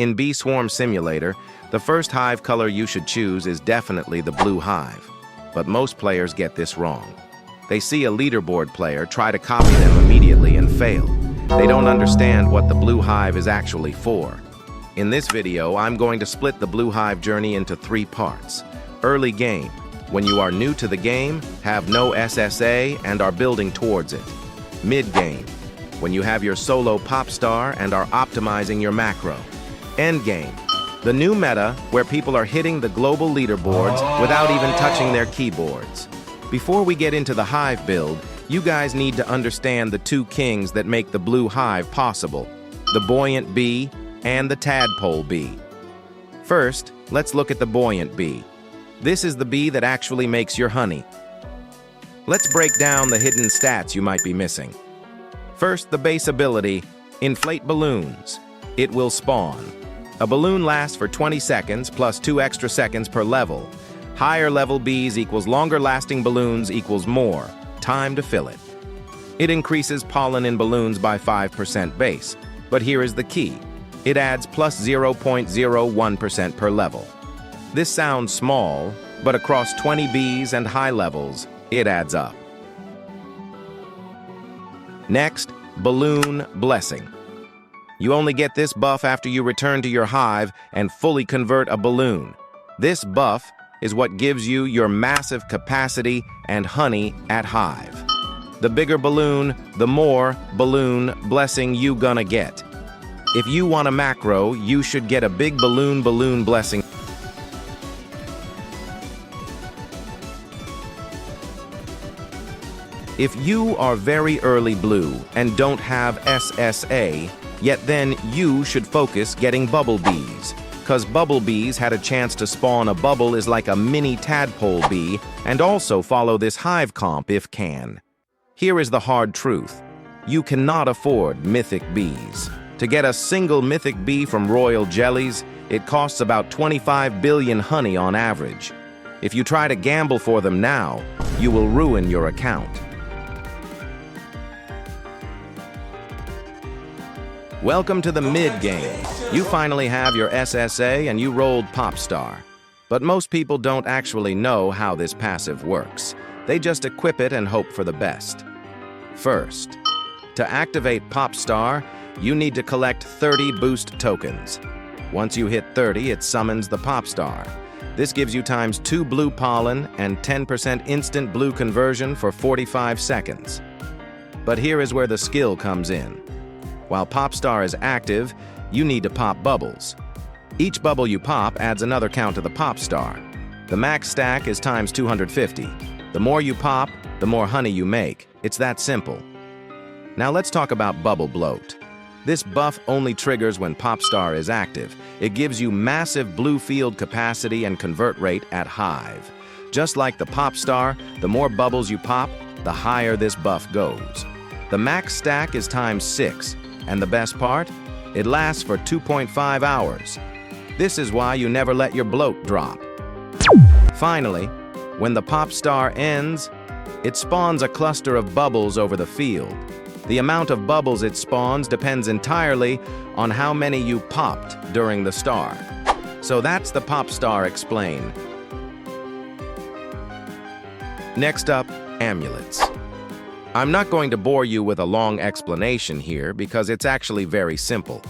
In Bee Swarm Simulator, the first hive color you should choose is definitely the blue hive. But most players get this wrong. They see a leaderboard player try to copy them immediately and fail. They don't understand what the blue hive is actually for. In this video, I'm going to split the blue hive journey into 3 parts. Early game, when you are new to the game, have no SSA, and are building towards it. Mid-game, when you have your solo pop star and are optimizing your macro. Endgame, the new meta where people are hitting the global leaderboards without even touching their keyboards. Before we get into the hive build, you guys need to understand the 2 kings that make the blue hive possible, the buoyant bee and the tadpole bee. First, let's look at the buoyant bee. This is the bee that actually makes your honey. Let's break down the hidden stats you might be missing. First, the base ability, inflate balloons. It will spawn. A balloon lasts for 20 seconds plus 2 extra seconds per level. Higher level bees equals longer lasting balloons equals more time to fill it. It increases pollen in balloons by 5% base, but here is the key. It adds plus 0.01% per level. This sounds small, but across 20 bees and high levels, it adds up. Next, Balloon Blessing. You only get this buff after you return to your hive and fully convert a balloon. This buff is what gives you your massive capacity and honey at hive. The bigger balloon, the more balloon blessing you gonna get. If you want a macro, you should get a big balloon blessing. If you are very early blue and don't have SSA, yet then you should focus getting bubble bees. Cause bubble bees had a chance to spawn a bubble is like a mini tadpole bee, and also follow this hive comp if can. Here is the hard truth. You cannot afford mythic bees. To get a single mythic bee from Royal Jellies, it costs about 25 billion honey on average. If you try to gamble for them now, you will ruin your account. Welcome to the mid-game. You finally have your SSA and you rolled Popstar. But most people don't actually know how this passive works. They just equip it and hope for the best. First, to activate Popstar, you need to collect 30 boost tokens. Once you hit 30, it summons the Popstar. This gives you times 2 blue pollen and 10% instant blue conversion for 45 seconds. But here is where the skill comes in. While Popstar is active, you need to pop bubbles. Each bubble you pop adds another count to the Popstar. The max stack is times 250. The more you pop, the more honey you make. It's that simple. Now let's talk about Bubble Bloat. This buff only triggers when Popstar is active. It gives you massive blue field capacity and convert rate at hive. Just like the Popstar, the more bubbles you pop, the higher this buff goes. The max stack is times 6. And the best part? It lasts for 2.5 hours. This is why you never let your bloat drop. Finally, when the Popstar ends, it spawns a cluster of bubbles over the field. The amount of bubbles it spawns depends entirely on how many you popped during the star. So that's the Star Explain. Next up, Amulets. I'm not going to bore you with a long explanation here because it's actually very simple.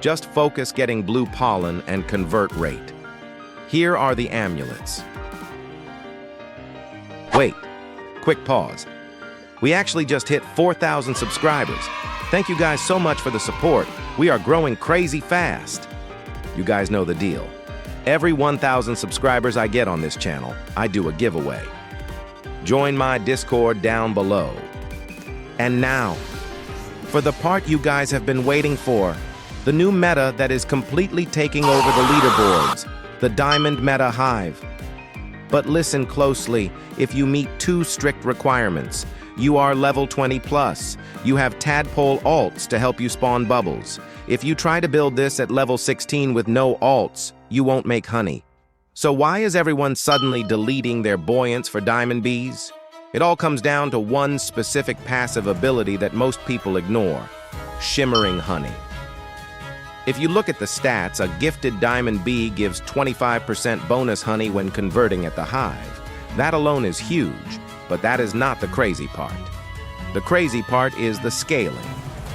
Just focus getting blue pollen and convert rate. Here are the amulets. Wait, quick pause. We actually just hit 4,000 subscribers. Thank you guys so much for the support. We are growing crazy fast. You guys know the deal. Every 1,000 subscribers I get on this channel, I do a giveaway. Join my Discord down below. And now, for the part you guys have been waiting for, the new meta that is completely taking over the leaderboards, the Diamond Meta Hive. But listen closely, if you meet 2 strict requirements, you are level 20 plus, you have tadpole alts to help you spawn bubbles. If you try to build this at level 16 with no alts, you won't make honey. So why is everyone suddenly deleting their buoyants for diamond bees? It all comes down to one specific passive ability that most people ignore: shimmering honey. If you look at the stats, a gifted diamond bee gives 25% bonus honey when converting at the hive. That alone is huge, but that is not the crazy part. The crazy part is the scaling.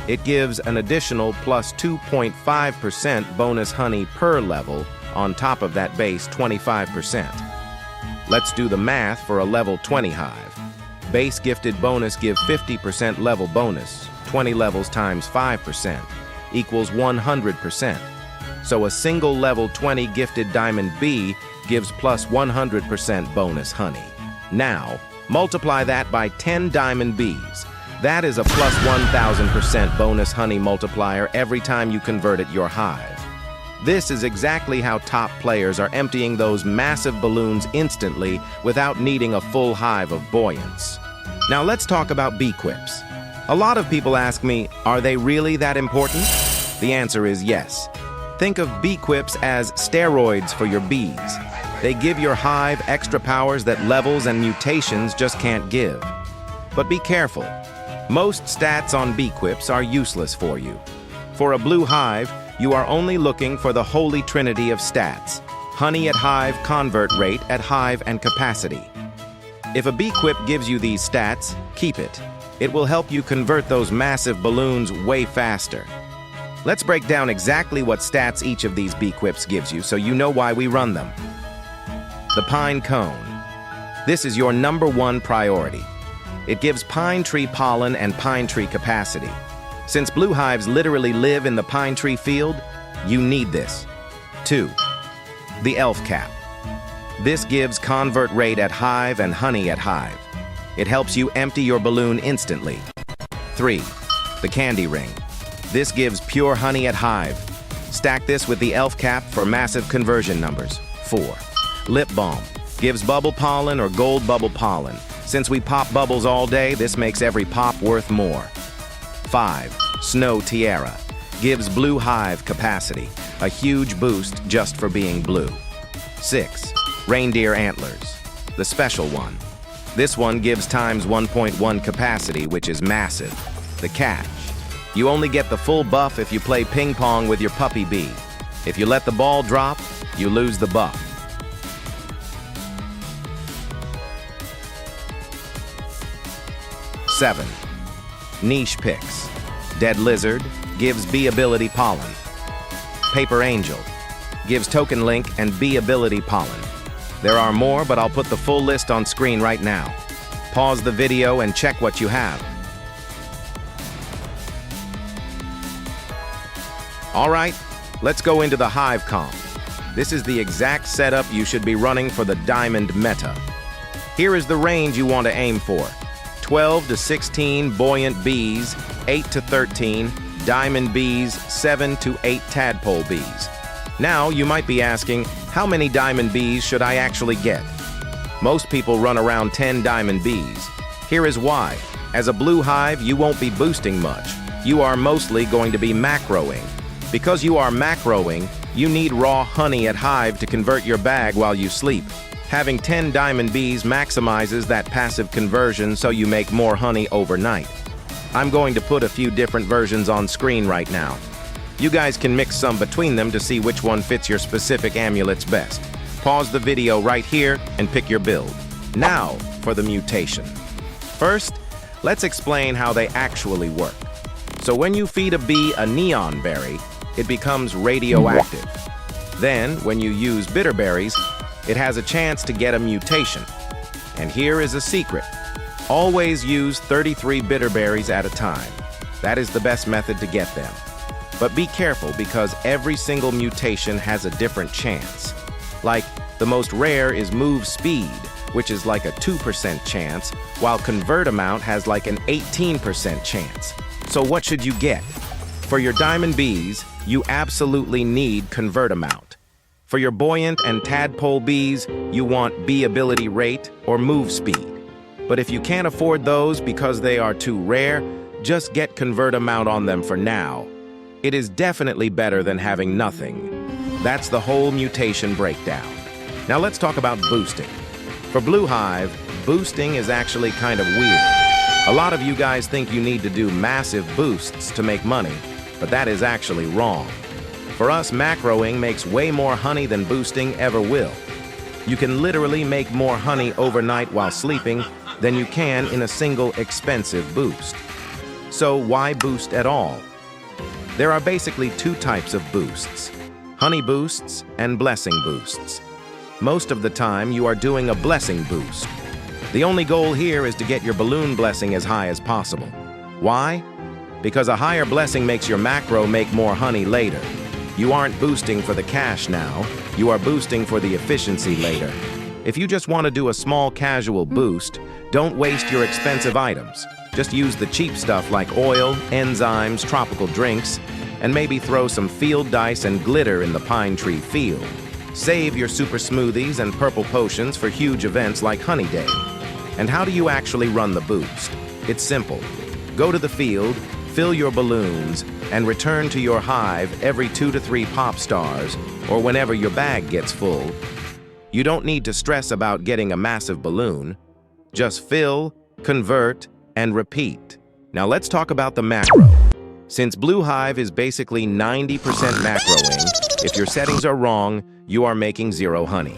It gives an additional plus 2.5% bonus honey per level on top of that base 25%. Let's do the math for a level 20 hive. Base gifted bonus give 50% level bonus, 20 levels times 5%, equals 100%. So a single level 20 gifted diamond bee gives plus 100% bonus honey. Now, multiply that by 10 diamond bees. That is a plus 1,000% bonus honey multiplier every time you convert at your hive. This is exactly how top players are emptying those massive balloons instantly without needing a full hive of buoyants. Now let's talk about Beequips. A lot of people ask me, are they really that important? The answer is yes. Think of Beequips as steroids for your bees. They give your hive extra powers that levels and mutations just can't give. But be careful. Most stats on Beequips are useless for you. For a blue hive, you are only looking for the holy trinity of stats: honey at hive, convert rate at hive, and capacity. If a Beequip gives you these stats, keep it. It will help you convert those massive balloons way faster. Let's break down exactly what stats each of these Beequips gives you so you know why we run them. The pine cone. This is your #1 priority. It gives pine tree pollen and pine tree capacity. Since blue hives literally live in the pine tree field, you need this. 2. The elf cap. This gives convert rate at hive and honey at hive. It helps you empty your balloon instantly. 3. The candy ring. This gives pure honey at hive. Stack this with the elf cap for massive conversion numbers. 4. Lip balm. Gives bubble pollen or gold bubble pollen. Since we pop bubbles all day, this makes every pop worth more. 5. Snow tiara. Gives blue hive capacity. A huge boost just for being blue. 6. Reindeer antlers. The special one. This one gives times 1.1 capacity, which is massive. The catch. You only get the full buff if you play ping pong with your puppy bee. If you let the ball drop, you lose the buff. 7. Niche picks. Dead lizard gives bee ability pollen. Paper angel gives token link and bee ability pollen. There are more, but I'll put the full list on screen right now. Pause the video and check what you have. All right, let's go into the hive comp. This is the exact setup you should be running for the diamond meta. Here is the range you want to aim for: 12 to 16 buoyant bees, 8 to 13 diamond bees, 7 to 8 tadpole bees. Now you might be asking, how many diamond bees should I actually get? Most people run around 10 diamond bees. Here is why. As a blue hive, you won't be boosting much. You are mostly going to be macroing. Because you are macroing, you need raw honey at hive to convert your bag while you sleep. Having 10 diamond bees maximizes that passive conversion so you make more honey overnight. I'm going to put a few different versions on screen right now. You guys can mix some between them to see which one fits your specific amulets best. Pause the video right here and pick your build. Now for the mutation. First, let's explain how they actually work. So when you feed a bee a neon berry, it becomes radioactive. Then, when you use bitter berries, it has a chance to get a mutation. And here is a secret. Always use 33 bitter berries at a time. That is the best method to get them. But be careful because every single mutation has a different chance. Like, the most rare is move speed, which is like a 2% chance, while convert amount has like an 18% chance. So what should you get? For your diamond bees, you absolutely need convert amount. For your buoyant and tadpole bees, you want bee ability rate or move speed. But if you can't afford those because they are too rare, just get convert amount on them for now. It is definitely better than having nothing. That's the whole mutation breakdown. Now let's talk about boosting. For Blue Hive, boosting is actually kind of weird. A lot of you guys think you need to do massive boosts to make money, but that is actually wrong. For us, macroing makes way more honey than boosting ever will. You can literally make more honey overnight while sleeping than you can in a single expensive boost. So why boost at all? There are basically two types of boosts: honey boosts and blessing boosts. Most of the time, you are doing a blessing boost. The only goal here is to get your balloon blessing as high as possible. Why? Because a higher blessing makes your macro make more honey later. You aren't boosting for the cash now, you are boosting for the efficiency later. If you just want to do a small casual boost, don't waste your expensive items. Just use the cheap stuff like oil, enzymes, tropical drinks, and maybe throw some field dice and glitter in the pine tree field. Save your super smoothies and purple potions for huge events like Honey Day. And how do you actually run the boost? It's simple. Go to the field, fill your balloons, and return to your hive every 2 to 3 pop stars, or whenever your bag gets full. You don't need to stress about getting a massive balloon. Just fill, convert, and repeat. Now let's talk about the macro. Since Blue Hive is basically 90% macroing, if your settings are wrong, you are making 0 honey.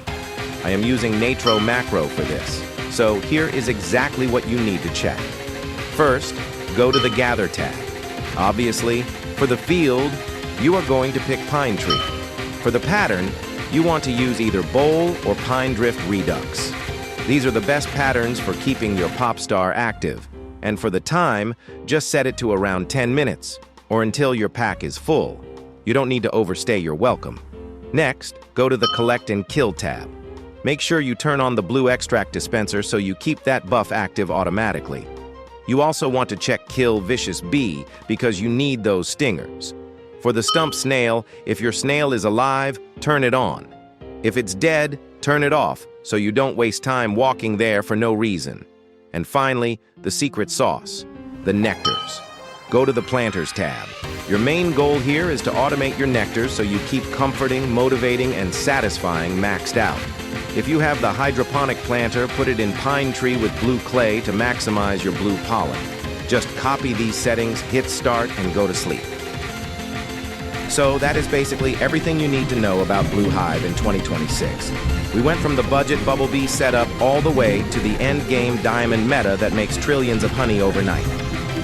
I am using Natro Macro for this, so here is exactly what you need to check. First, go to the Gather tab. Obviously, for the field, you are going to pick Pine Tree. For the pattern, you want to use either Bowl or Pine Drift Redux. These are the best patterns for keeping your pop star active. And for the time, just set it to around 10 minutes, or until your pack is full. You don't need to overstay your welcome. Next, go to the Collect and Kill tab. Make sure you turn on the blue extract dispenser so you keep that buff active automatically. You also want to check Kill Vicious Bee because you need those stingers. For the Stump Snail, if your snail is alive, turn it on. If it's dead, turn it off so you don't waste time walking there for no reason. And finally, the secret sauce, the nectars. Go to the Planters tab. Your main goal here is to automate your nectars so you keep comforting, motivating, and satisfying maxed out. If you have the hydroponic planter, put it in pine tree with blue clay to maximize your blue pollen. Just copy these settings, hit start, and go to sleep. So that is basically everything you need to know about Blue Hive in 2026. We went from the budget Bumblebee setup all the way to the end game diamond meta that makes trillions of honey overnight.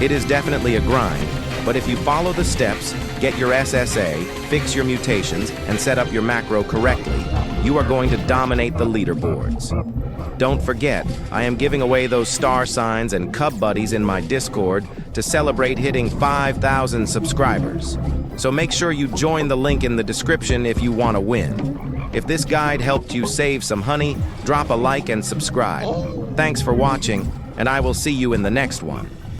It is definitely a grind, but if you follow the steps, get your SSA, fix your mutations, and set up your macro correctly, you are going to dominate the leaderboards. Don't forget, I am giving away those star signs and cub buddies in my Discord to celebrate hitting 5,000 subscribers. So make sure you join the link in the description if you want to win. If this guide helped you save some honey, drop a like and subscribe. Thanks for watching, and I will see you in the next one.